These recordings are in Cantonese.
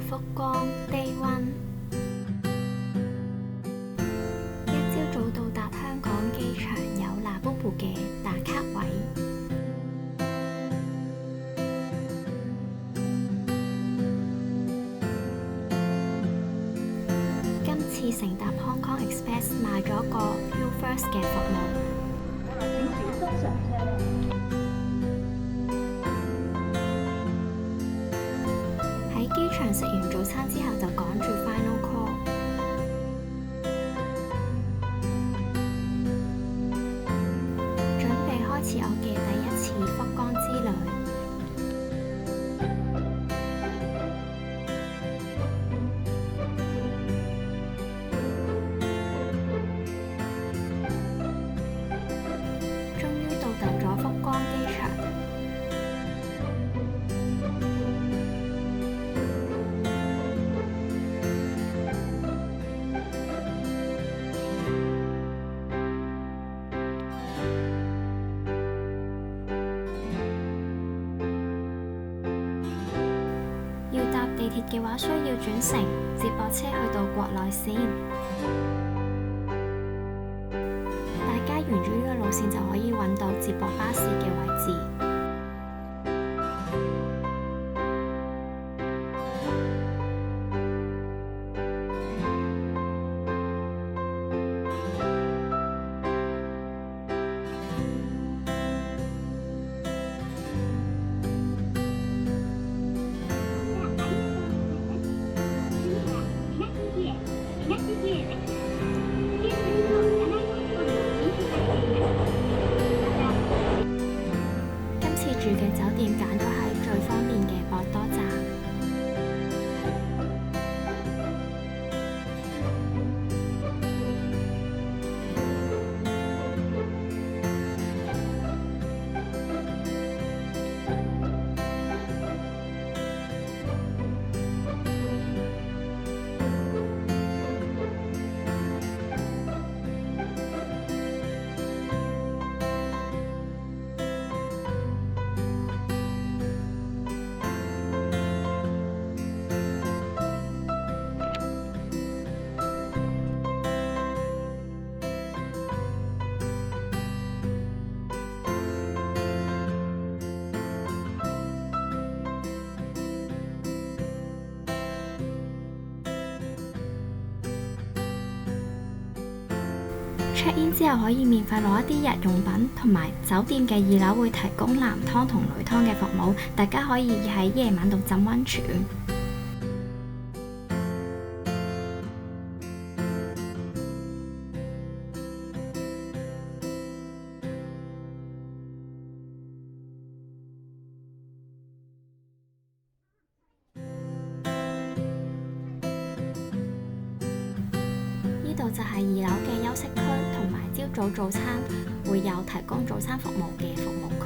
福岡 Day One。一朝早到達香港機場有拿布布嘅打卡位。今次乘搭 Hong Kong Express 買咗個 U First 嘅服務。請小心上車。喺機場食完早餐之後就趕住 Final Call。準備開始我嘅第一次福岡之旅。終於到達咗福岡機場。要搭地鐵嘅話，需要轉乘接駁車去到國內線。大家沿住呢個路線就可以揾到接駁巴士嘅位置。今次住嘅酒店揀咗喺最方便嘅博多站。check in 之後可以免費攞一啲日用品，同埋酒店嘅2樓會提供男湯同女湯嘅服務，大家可以喺夜晚度浸溫泉。呢度就係2樓嘅休息區，同埋朝早早餐會有提供早餐服務嘅服務區。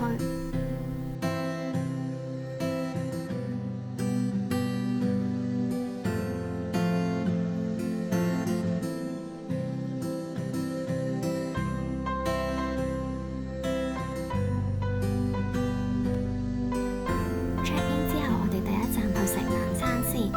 check in 之後，我哋第一站去食晚餐先。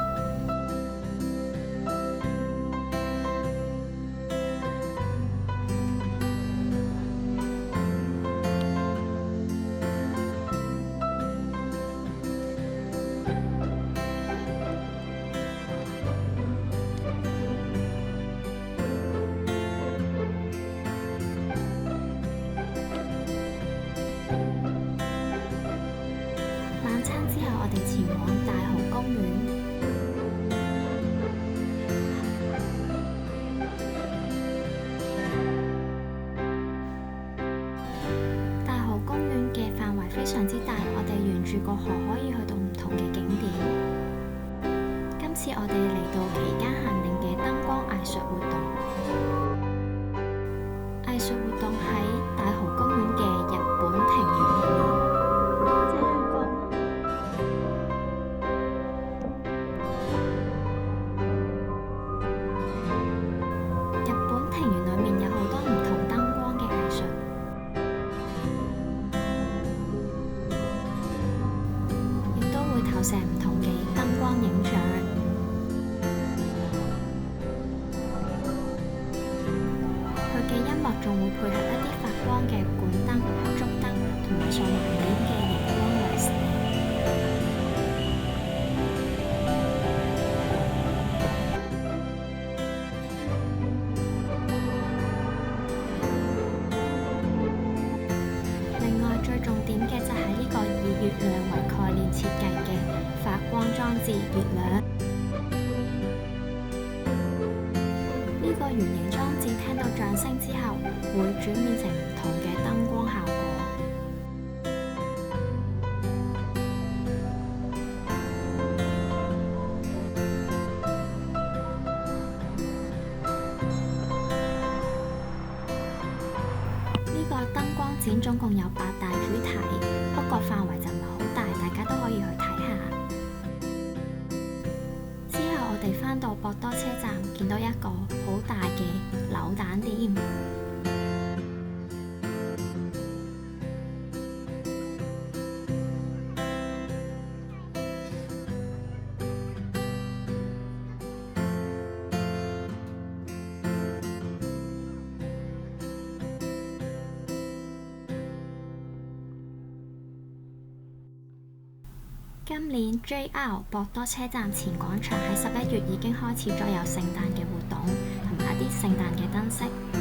晚餐之後，我哋前往大蠔公園。大蠔公園嘅範圍非常之大，我哋沿住個河可以去到唔同嘅景點。今次我哋嚟到期間限定嘅燈光藝術活動。藝術活動喺大蠔公園嘅日本庭園入面。日本庭園裏面有好多唔同燈光嘅藝術，亦都會投射唔同嘅燈光影像。仲會配合一啲發光嘅管燈、燭燈同埋上環境嘅熒光鋁匙。另外最重點嘅就係呢個以月亮為概念設計嘅發光裝置月亮。呢個圓形裝置聽到掌聲之後，會轉變成唔同嘅燈光效果。呢個燈光展總共有8大主題，不過範圍就唔係好大，大家都可以去睇下。之後我哋返到博多車站，見到一個好大嘅扭蛋店。今年 JR 博多車站前廣場喺11月已經開始咗有聖誕嘅活動，同埋一啲聖誕嘅燈飾。